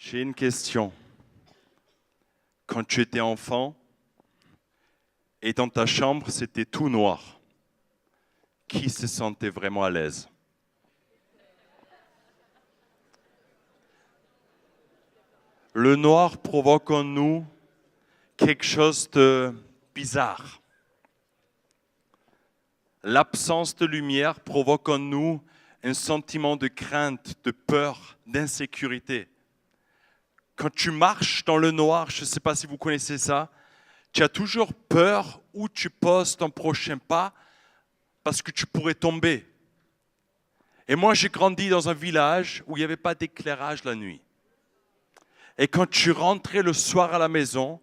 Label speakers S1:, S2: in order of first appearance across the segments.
S1: J'ai une question. Quand tu étais enfant et dans ta chambre, c'était tout noir, qui se sentait vraiment à l'aise? Le noir provoque en nous quelque chose de bizarre. L'absence de lumière provoque en nous un sentiment de crainte, de peur, d'insécurité. Quand tu marches dans le noir, je ne sais pas si vous connaissez ça, tu as toujours peur où tu poses ton prochain pas parce que tu pourrais tomber. Et moi, j'ai grandi dans un village où il n'y avait pas d'éclairage la nuit. Et quand tu rentrais le soir à la maison,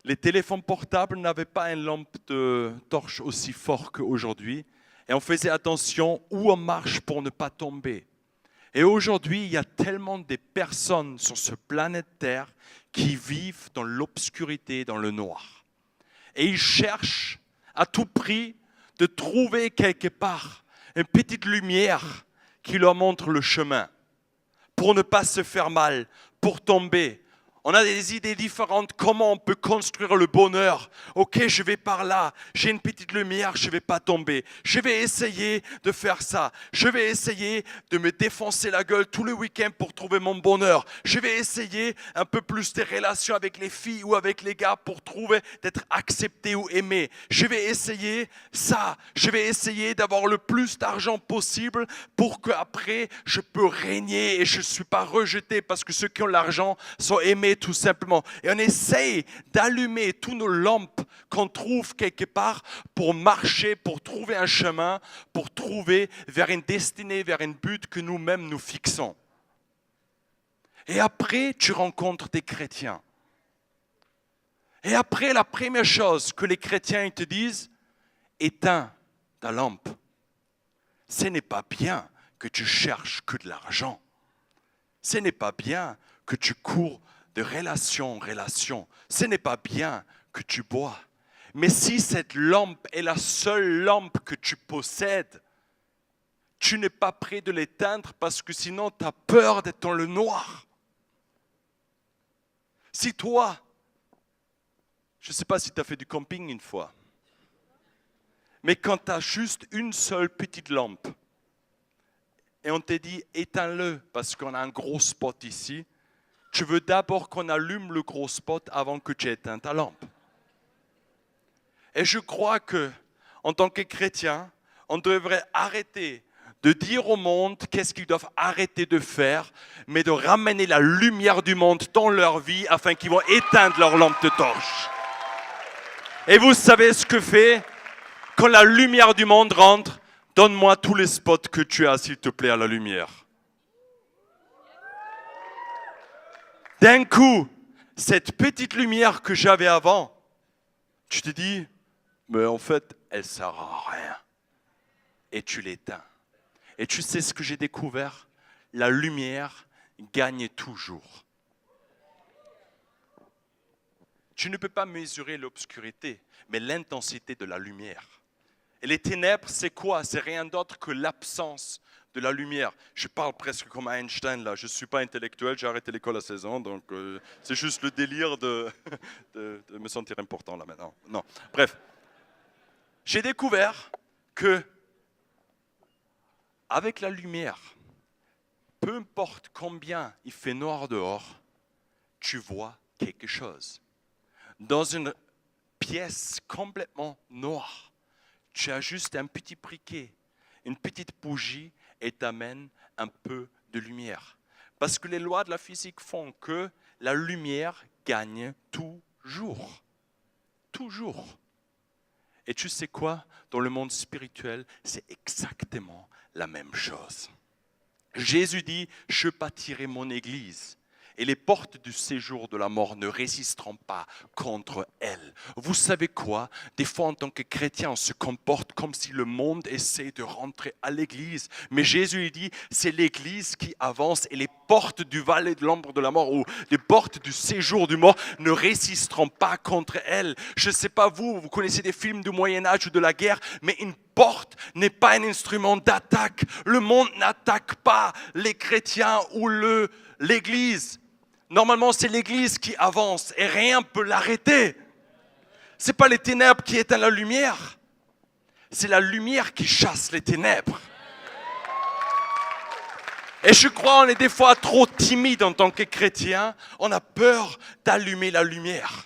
S1: les téléphones portables n'avaient pas une lampe de torche aussi forte qu'aujourd'hui. Et on faisait attention où on marche pour ne pas tomber. Et aujourd'hui, il y a tellement de personnes sur ce planète Terre qui vivent dans l'obscurité, dans le noir. Et ils cherchent à tout prix de trouver quelque part une petite lumière qui leur montre le chemin pour ne pas se faire mal, pour tomber. On a des idées différentes, comment on peut construire le bonheur. Ok, je vais par là, j'ai une petite lumière, je ne vais pas tomber. Je vais essayer de faire ça. Je vais essayer de me défoncer la gueule tous les week-ends pour trouver mon bonheur. Je vais essayer un peu plus des relations avec les filles ou avec les gars pour trouver d'être accepté ou aimé. Je vais essayer ça. Je vais essayer d'avoir le plus d'argent possible pour qu'après, je peux régner et je ne suis pas rejeté parce que ceux qui ont l'argent sont aimés tout simplement. Et on essaye d'allumer toutes nos lampes qu'on trouve quelque part pour marcher, pour trouver un chemin, pour trouver vers une destinée, vers un but que nous-mêmes nous fixons. Et après, tu rencontres des chrétiens. Et après, la première chose que les chrétiens ils te disent, éteins ta lampe. Ce n'est pas bien que tu cherches que de l'argent. Ce n'est pas bien que tu cours de relation en relation. Ce n'est pas bien que tu bois. Mais si cette lampe est la seule lampe que tu possèdes, tu n'es pas prêt de l'éteindre parce que sinon tu as peur d'être dans le noir. Si toi, je ne sais pas si tu as fait du camping une fois, mais quand tu as juste une seule petite lampe et on te dit éteins-le parce qu'on a un gros spot ici, tu veux d'abord qu'on allume le gros spot avant que tu éteignes ta lampe. Et je crois que, en tant que chrétien, on devrait arrêter de dire au monde qu'est-ce qu'ils doivent arrêter de faire, mais de ramener la lumière du monde dans leur vie afin qu'ils vont éteindre leur lampe de torche. Et vous savez ce que fait quand la lumière du monde rentre? Donne-moi tous les spots que tu as, s'il te plaît, à la lumière. D'un coup, cette petite lumière que j'avais avant, tu te dis, mais en fait, elle ne sert à rien. Et tu l'éteins. Et tu sais ce que j'ai découvert? La lumière gagne toujours. Tu ne peux pas mesurer l'obscurité, mais l'intensité de la lumière. Et les ténèbres, c'est quoi? C'est rien d'autre que l'absence de la lumière. Je parle presque comme Einstein là. Je ne suis pas intellectuel, j'ai arrêté l'école à 16 ans, donc c'est juste le délire de me sentir important là maintenant. Non, bref. J'ai découvert que avec la lumière, peu importe combien il fait noir dehors, tu vois quelque chose. Dans une pièce complètement noire, tu as juste un petit briquet, une petite bougie et t'amènes un peu de lumière. Parce que les lois de la physique font que la lumière gagne toujours. Toujours. Et tu sais quoi? Dans le monde spirituel, c'est exactement la même chose. Jésus dit, je bâtirai mon église. Et les portes du séjour de la mort ne résisteront pas contre elle. Vous savez quoi? Des fois, en tant que chrétien, on se comporte comme si le monde essaie de rentrer à l'église. Mais Jésus il dit, c'est l'église qui avance et les portes du vallée de l'ombre de la mort ou les portes du séjour du mort ne résisteront pas contre elle. Je ne sais pas vous connaissez des films du Moyen-Âge ou de la guerre, mais une porte n'est pas un instrument d'attaque. Le monde n'attaque pas les chrétiens ou l'Église. Normalement, c'est l'Église qui avance et rien ne peut l'arrêter. Ce n'est pas les ténèbres qui éteignent la lumière. C'est la lumière qui chasse les ténèbres. Et je crois qu'on est des fois trop timide en tant que chrétien. On a peur d'allumer la lumière.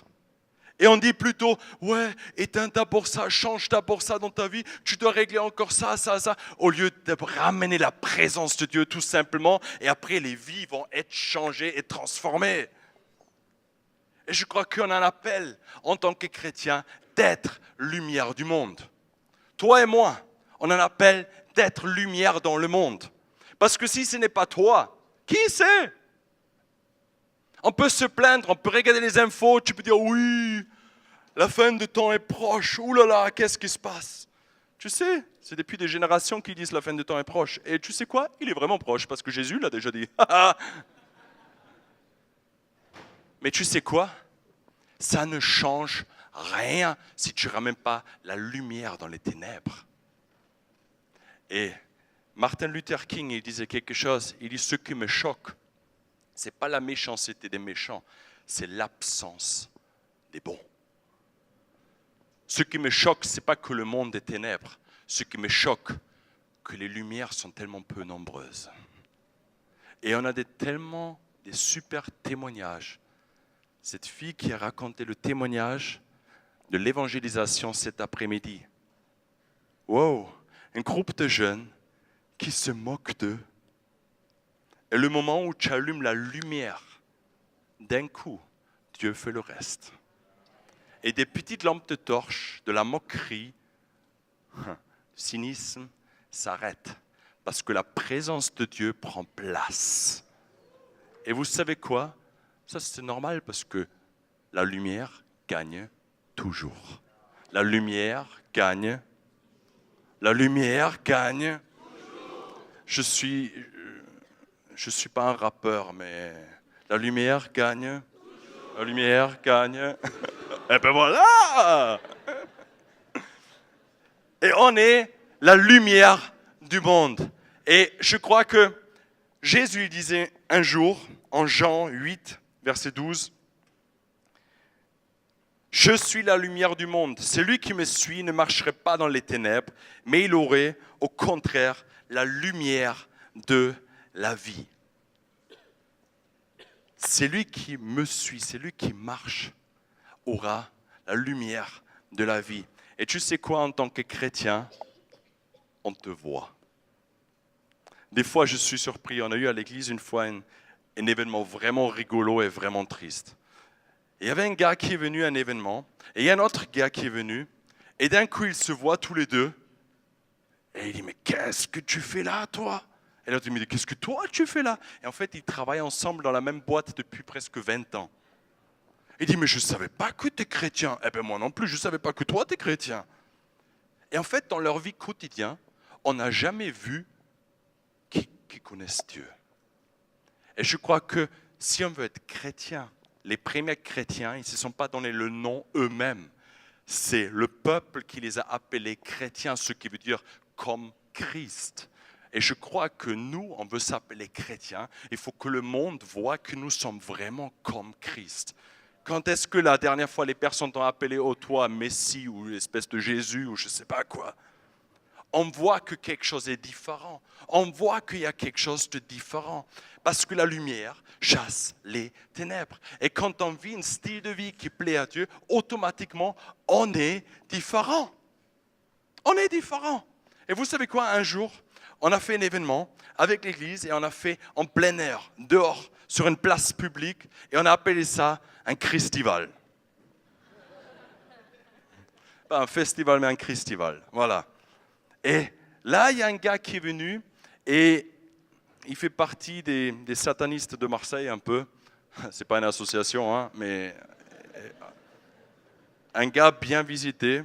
S1: Et on dit plutôt, ouais, éteins d'abord ça, change d'abord ça dans ta vie, tu dois régler encore ça, au lieu de ramener la présence de Dieu tout simplement, et après les vies vont être changées et transformées. Et je crois qu'on a un appel en tant que chrétien d'être lumière du monde. Toi et moi, on a un appel d'être lumière dans le monde. Parce que si ce n'est pas toi, qui c'est ? On peut se plaindre, on peut regarder les infos, tu peux dire oui, la fin du temps est proche, ouh là là, qu'est-ce qui se passe ? Tu sais, c'est depuis des générations qu'ils disent la fin du temps est proche. Et tu sais quoi ? Il est vraiment proche parce que Jésus l'a déjà dit. Mais tu sais quoi ? Ça ne change rien si tu ne ramènes pas la lumière dans les ténèbres. Et Martin Luther King, il disait quelque chose, il dit ce qui me choque, ce n'est pas la méchanceté des méchants, c'est l'absence des bons. Ce qui me choque, ce n'est pas que le monde est ténèbres. Ce qui me choque, que les lumières sont tellement peu nombreuses. Et on a tellement des super témoignages. Cette fille qui a raconté le témoignage de l'évangélisation cet après-midi. Wow, un groupe de jeunes qui se moquent d'eux. Et le moment où tu allumes la lumière, d'un coup, Dieu fait le reste. Et des petites lampes de torche, de la moquerie, du cynisme, s'arrêtent. Parce que la présence de Dieu prend place. Et vous savez quoi ? Ça, c'est normal parce que la lumière gagne toujours. La lumière gagne. La lumière gagne. Je suis pas un rappeur, mais la lumière gagne. La lumière gagne. Et ben voilà! Et on est la lumière du monde. Et je crois que Jésus disait un jour, en Jean 8, verset 12, « Je suis la lumière du monde. Celui qui me suit ne marcherait pas dans les ténèbres, mais il aurait, au contraire, la lumière de la vie. » Celui qui me suit, celui qui marche, aura la lumière de la vie. Et tu sais quoi, en tant que chrétien, on te voit. Des fois, je suis surpris. On a eu à l'église une fois un événement vraiment rigolo et vraiment triste. Et il y avait un gars qui est venu à un événement, et il y a un autre gars qui est venu, et d'un coup, ils se voient tous les deux, et il dit, mais qu'est-ce que tu fais là, toi ? Et l'autre me dit, qu'est-ce que toi, tu fais là ? Et en fait, ils travaillent ensemble dans la même boîte depuis presque 20 ans. Il dit, mais je ne savais pas que tu es chrétien. Eh bien, moi non plus, je ne savais pas que toi, tu es chrétien. Et en fait, dans leur vie quotidienne, on n'a jamais vu qui connaissent Dieu. Et je crois que si on veut être chrétien, les premiers chrétiens, ils ne se sont pas donné le nom eux-mêmes. C'est le peuple qui les a appelés chrétiens, ce qui veut dire comme Christ. Et je crois que nous, on veut s'appeler chrétiens. Il faut que le monde voit que nous sommes vraiment comme Christ. Quand est-ce que la dernière fois les personnes t'ont appelé au toi Messie ou l'espèce de Jésus ou je ne sais pas quoi? On voit que quelque chose est différent. On voit qu'il y a quelque chose de différent. Parce que la lumière chasse les ténèbres. Et quand on vit un style de vie qui plaît à Dieu, automatiquement, on est différent. On est différent. Et vous savez quoi, un jour, on a fait un événement avec l'église et on a fait en plein air, dehors, sur une place publique, et on a appelé ça un Christival. Pas un festival, mais un Christival. Voilà. Et là, il y a un gars qui est venu et il fait partie des satanistes de Marseille un peu. C'est pas une association, hein, mais un gars bien visité.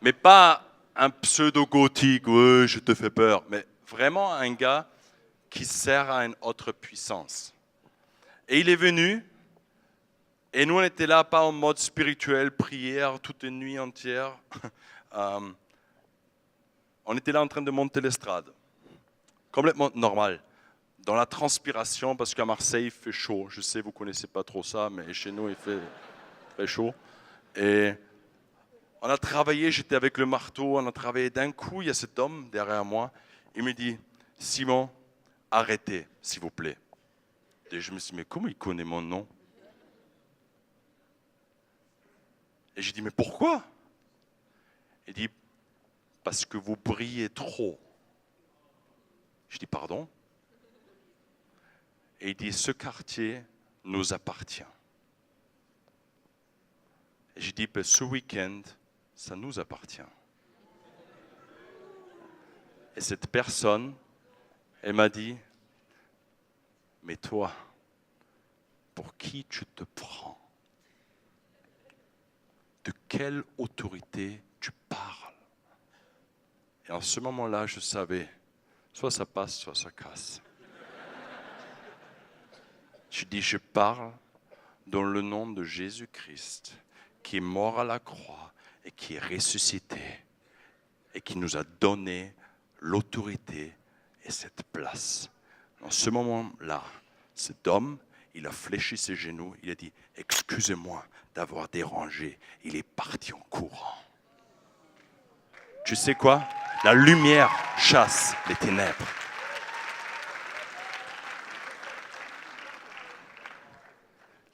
S1: Mais pas un pseudo-gothique, ouais, je te fais peur, mais vraiment un gars qui sert à une autre puissance. Et il est venu, et nous on était là pas en mode spirituel, prière toute une nuit entière, on était là en train de monter l'estrade. Complètement normal. Dans la transpiration, parce qu'à Marseille, il fait chaud. Je sais, vous ne connaissez pas trop ça, mais chez nous, il fait très chaud. Et on a travaillé, j'étais avec le marteau, on a travaillé. D'un coup, il y a cet homme derrière moi. Il me dit, Simon, arrêtez, s'il vous plaît. Et je me suis dit, mais comment il connaît mon nom? Et j'ai dit, mais pourquoi? Il dit, parce que vous brillez trop. Je dis, pardon? Et il dit, ce quartier nous appartient. Et j'ai dit, ben, ce week-end, ça nous appartient. Et cette personne, elle m'a dit, mais toi, pour qui tu te prends? De quelle autorité tu parles? Et en ce moment-là, je savais, soit ça passe, soit ça casse. Je dis, je parle dans le nom de Jésus-Christ, qui est mort à la croix et qui est ressuscité et qui nous a donné l'autorité et cette place. En ce moment-là, cet homme, il a fléchi ses genoux, il a dit, excusez-moi d'avoir dérangé. Il est parti en courant. Tu sais quoi? La lumière chasse les ténèbres.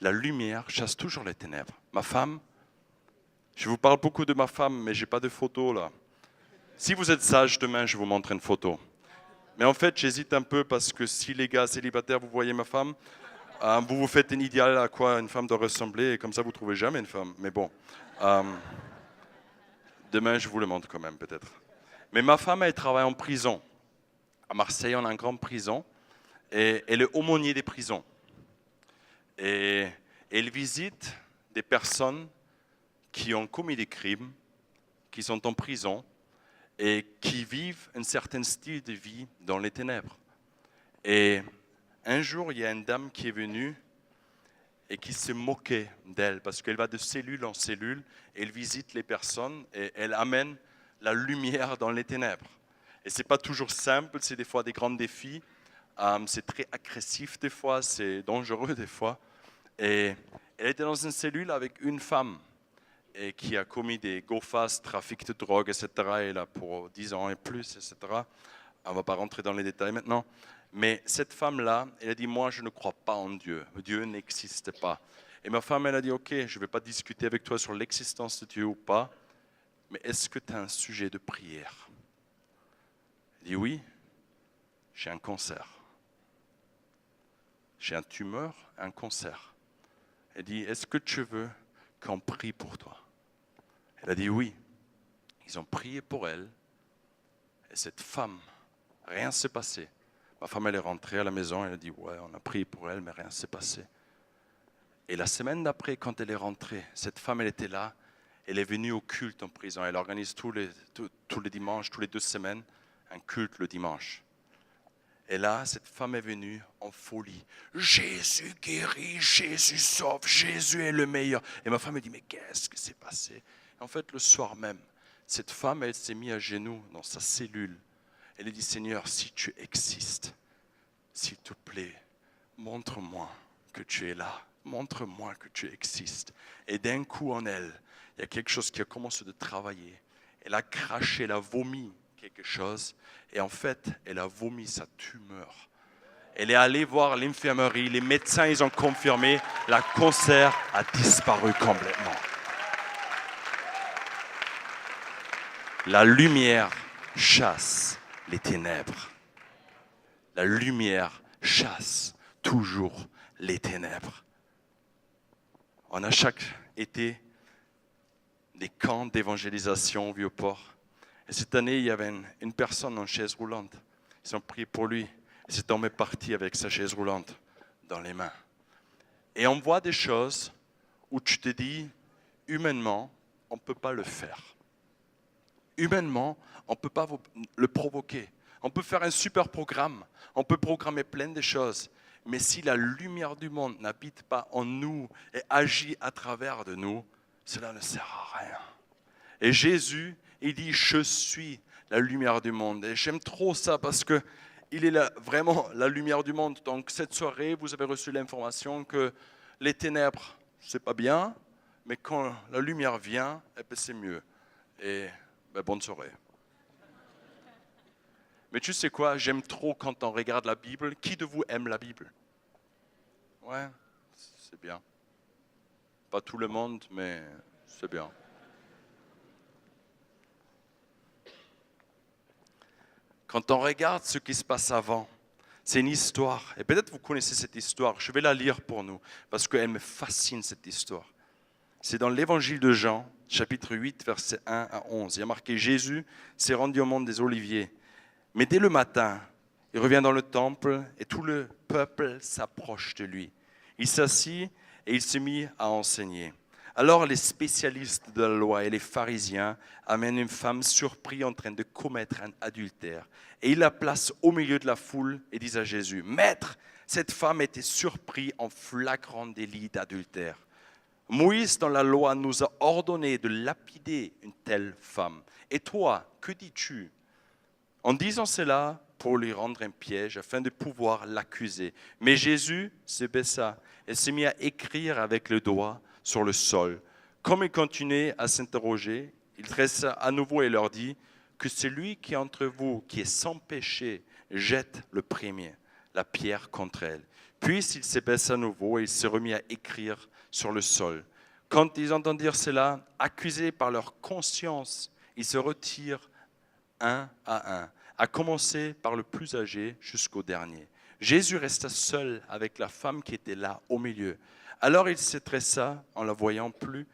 S1: La lumière chasse toujours les ténèbres. Ma femme, je vous parle beaucoup de ma femme, mais je n'ai pas de photo là. Si vous êtes sage, demain, je vous montre une photo. Mais en fait, j'hésite un peu parce que si les gars célibataires, vous voyez ma femme, vous vous faites un idéal à quoi une femme doit ressembler et comme ça, vous ne trouvez jamais une femme. Mais bon, demain, je vous le montre quand même peut-être. Mais ma femme, elle travaille en prison. À Marseille, on a une grande prison et elle est aumônier des prisons. Et elle visite des personnes qui ont commis des crimes, qui sont en prison et qui vivent un certain style de vie dans les ténèbres. Et un jour, il y a une dame qui est venue et qui se moquait d'elle parce qu'elle va de cellule en cellule, elle visite les personnes et elle amène la lumière dans les ténèbres. Et ce n'est pas toujours simple, c'est des fois des grands défis, c'est très agressif des fois, c'est dangereux des fois. Et elle était dans une cellule avec une femme et qui a commis des go-fast, trafic de drogue, etc. Elle a pour 10 ans et plus, etc. On ne va pas rentrer dans les détails maintenant. Mais cette femme-là, elle a dit, moi, je ne crois pas en Dieu. Dieu n'existe pas. Et ma femme, elle a dit, ok, je ne vais pas discuter avec toi sur l'existence de Dieu ou pas, mais est-ce que tu as un sujet de prière? Elle dit, oui, j'ai un cancer. J'ai un tumeur, un cancer. Elle dit, est-ce que tu veux qu'on prie pour toi? Elle a dit oui. Ils ont prié pour elle. Et cette femme, rien ne s'est passé. Ma femme, elle est rentrée à la maison. Elle a dit, ouais, on a prié pour elle, mais rien ne s'est passé. Et la semaine d'après, quand elle est rentrée, cette femme, elle était là. Elle est venue au culte en prison. Elle organise tous les dimanches, tous les 2 semaines, un culte le dimanche. Et là, cette femme est venue en folie. Jésus guérit, Jésus sauve, Jésus est le meilleur. Et ma femme me dit, mais qu'est-ce qui s'est passé? Et en fait, le soir même, cette femme, elle s'est mise à genoux dans sa cellule. Elle a dit, Seigneur, si tu existes, s'il te plaît, montre-moi que tu es là. Montre-moi que tu existes. Et d'un coup en elle, il y a quelque chose qui a commencé de travailler. Elle a craché, elle a vomi quelque chose. Et en fait, elle a vomi sa tumeur. Elle est allée voir l'infirmerie. Les médecins, ils ont confirmé, le cancer a disparu complètement. La lumière chasse les ténèbres. La lumière chasse toujours les ténèbres. On a chaque été des camps d'évangélisation au Vieux-Port. Et cette année, il y avait une personne en chaise roulante. Ils ont prié pour lui. Et cet homme est parti avec sa chaise roulante dans les mains. Et on voit des choses où tu te dis, humainement, on ne peut pas le faire. Humainement, on ne peut pas le provoquer. On peut faire un super programme. On peut programmer plein de choses. Mais si la lumière du monde n'habite pas en nous et agit à travers de nous, cela ne sert à rien. Et Jésus, il dit, je suis la lumière du monde. Et j'aime trop ça parce que il est vraiment la lumière du monde. Donc cette soirée, vous avez reçu l'information que les ténèbres, c'est pas bien, mais quand la lumière vient, eh ben, c'est mieux. Et bonne soirée. Mais tu sais quoi, j'aime trop quand on regarde la Bible. Qui de vous aime la Bible? Ouais, c'est bien. Pas tout le monde, mais c'est bien. Quand on regarde ce qui se passe avant, c'est une histoire. Et peut-être vous connaissez cette histoire. Je vais la lire pour nous, parce qu'elle me fascine, cette histoire. C'est dans l'évangile de Jean, chapitre 8, versets 1 à 11. Il y a marqué « Jésus s'est rendu au mont des Oliviers. Mais dès le matin, il revient dans le temple et tout le peuple s'approche de lui. Il s'assit et il se mit à enseigner. Alors les spécialistes de la loi et les pharisiens amènent une femme surprise en train de commettre un adultère. Et ils la placent au milieu de la foule et disent à Jésus, « Maître, cette femme était surprise en flagrant délit d'adultère. Moïse, dans la loi, nous a ordonné de lapider une telle femme. Et toi, que dis-tu » En disant cela, pour lui rendre un piège, afin de pouvoir l'accuser. Mais Jésus se baissa et se mit à écrire avec le doigt sur le sol. Comme il continuait à s'interroger, il dressa à nouveau et leur dit que celui qui est entre vous, qui est sans péché, jette le premier, la pierre contre elle. Puis il se baissa à nouveau et il se remit à écrire sur le sol. Quand ils entendirent cela, accusés par leur conscience, ils se retirent un à un, à commencer par le plus âgé jusqu'au dernier. Jésus resta seul avec la femme qui était là au milieu. Alors il se dressa en la voyant plus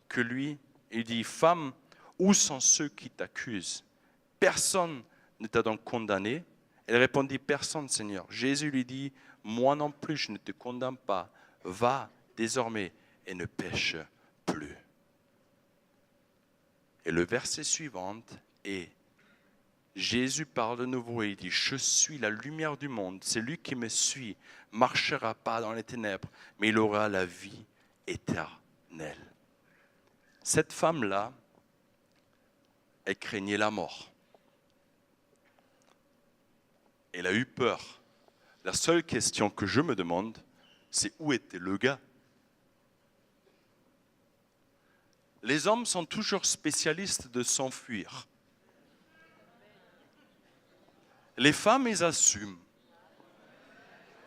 S1: que lui. Il dit, « Femme, où sont ceux qui t'accusent? Personne ne t'a donc condamné ?» Elle répondit, « Personne, Seigneur. » Jésus lui dit, « Moi non plus, je ne te condamne pas. Va désormais et ne pêche plus. » Et le verset suivant est, Jésus parle de nouveau et il dit, « Je suis la lumière du monde. Celui qui me suit ne marchera pas dans les ténèbres, mais il aura la vie éternelle. » Cette femme-là, elle craignait la mort. Elle a eu peur. La seule question que je me demande, c'est où était le gars? Les hommes sont toujours spécialistes de s'enfuir. Les femmes, ils assument.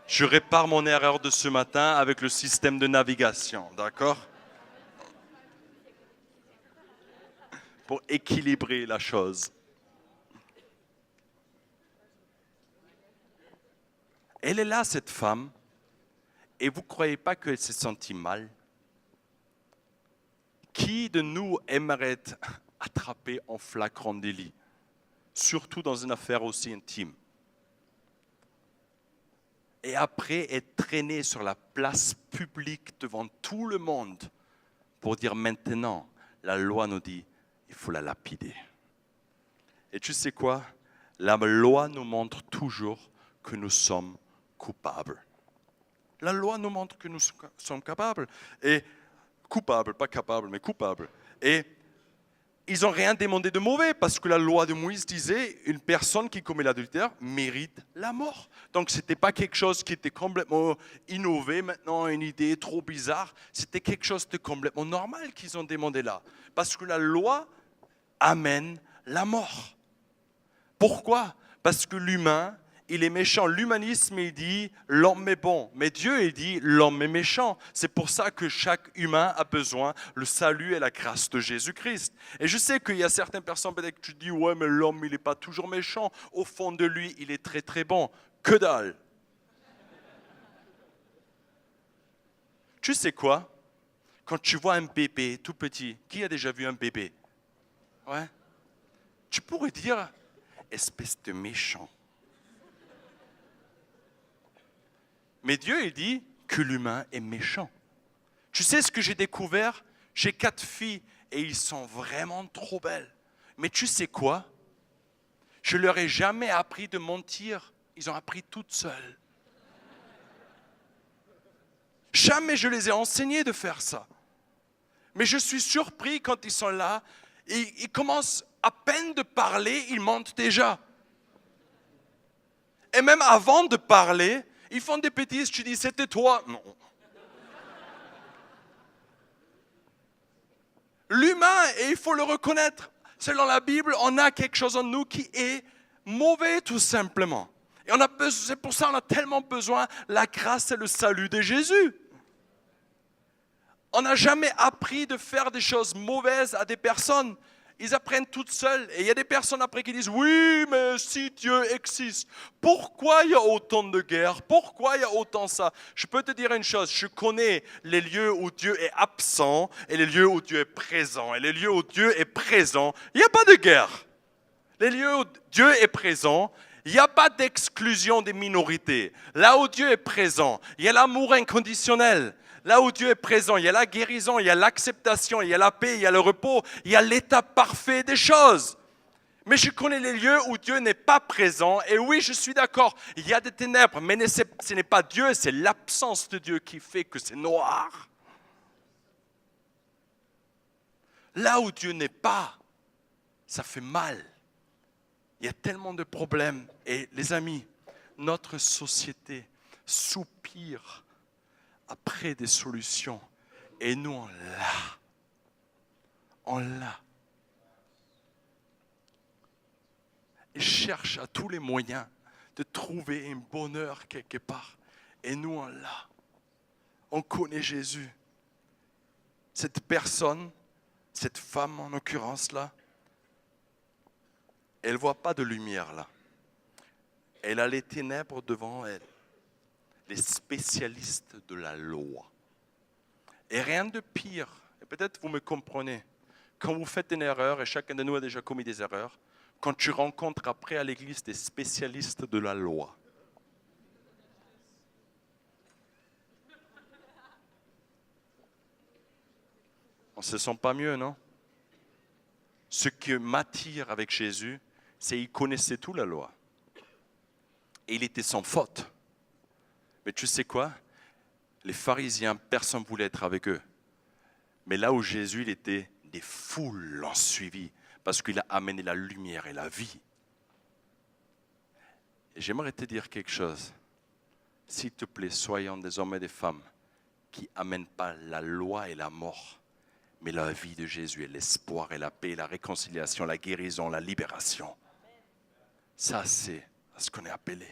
S1: Je répare mon erreur de ce matin avec le système de navigation, d'accord? Pour équilibrer la chose. Elle est là, cette femme, et vous ne croyez pas qu'elle s'est sentie mal? Qui de nous aimerait être attrapé en flagrant délit? Surtout dans une affaire aussi intime. Et après être traîné sur la place publique devant tout le monde pour dire maintenant, la loi nous dit, il faut la lapider. Et tu sais quoi? La loi nous montre toujours que nous sommes coupables. La loi nous montre que nous sommes capables. Et coupables, pas capables, mais coupables. Et ils n'ont rien demandé de mauvais parce que la loi de Moïse disait une personne qui commet l'adultère mérite la mort. Donc ce n'était pas quelque chose qui était complètement innové, maintenant une idée trop bizarre. C'était quelque chose de complètement normal qu'ils ont demandé là. Parce que la loi amène la mort. Pourquoi? Parce que l'humain, il est méchant. L'humanisme, il dit l'homme est bon. Mais Dieu, il dit l'homme est méchant. C'est pour ça que chaque humain a besoin le salut et la grâce de Jésus-Christ. Et je sais qu'il y a certaines personnes, peut-être que tu dis, ouais, mais l'homme, il n'est pas toujours méchant. Au fond de lui, il est très, très bon. Que dalle. Tu sais quoi? Quand tu vois un bébé tout petit, qui a déjà vu un bébé? Ouais. Tu pourrais dire, espèce de méchant. Mais Dieu, il dit que l'humain est méchant. Tu sais ce que j'ai découvert? J'ai 4 filles et ils sont vraiment trop belles. Mais tu sais quoi? Je leur ai jamais appris de mentir. Ils ont appris toutes seules. Jamais je les ai enseignées de faire ça. Mais je suis surpris quand ils sont là. Ils commencent à peine de parler, ils mentent déjà. Et même avant de parler, ils font des bêtises. Tu dis, c'était toi. Non. L'humain, et il faut le reconnaître, selon la Bible, on a quelque chose en nous qui est mauvais tout simplement. Et c'est pour ça qu'on a tellement besoin de la grâce et le salut de Jésus. On n'a jamais appris de faire des choses mauvaises à des personnes. Ils apprennent toutes seules. Et il y a des personnes après qui disent, oui, mais si Dieu existe, pourquoi il y a autant de guerres? Pourquoi il y a autant ça? Je peux te dire une chose, je connais les lieux où Dieu est absent et les lieux où Dieu est présent. Et les lieux où Dieu est présent, il n'y a pas de guerre. Les lieux où Dieu est présent, il n'y a pas d'exclusion des minorités. Là où Dieu est présent, il y a l'amour inconditionnel. Là où Dieu est présent, il y a la guérison, il y a l'acceptation, il y a la paix, il y a le repos, il y a l'état parfait des choses. Mais je connais les lieux où Dieu n'est pas présent. Et oui, je suis d'accord, il y a des ténèbres, mais ce n'est pas Dieu, c'est l'absence de Dieu qui fait que c'est noir. Là où Dieu n'est pas, ça fait mal. Il y a tellement de problèmes. Et les amis, notre société soupire après des solutions. Et nous, on l'a. On l'a. Et cherche à tous les moyens de trouver un bonheur quelque part. Et nous, on l'a. On connaît Jésus. Cette personne, cette femme en l'occurrence là, elle ne voit pas de lumière là. Elle a les ténèbres devant elle. Les spécialistes de la loi. Et rien de pire, et peut-être vous me comprenez, quand vous faites une erreur, et chacun de nous a déjà commis des erreurs, quand tu rencontres après à l'église des spécialistes de la loi. On ne se sent pas mieux, non? Ce qui m'attire avec Jésus, c'est qu'il connaissait toute la loi. Et il était sans faute. Mais tu sais quoi? Les pharisiens, personne ne voulait être avec eux. Mais là où Jésus, il était, des foules l'ont suivi parce qu'il a amené la lumière et la vie. Et j'aimerais te dire quelque chose. S'il te plaît, soyons des hommes et des femmes qui n'amènent pas la loi et la mort, mais la vie de Jésus et l'espoir et la paix, la réconciliation, la guérison, la libération. Ça, c'est ce qu'on est appelé.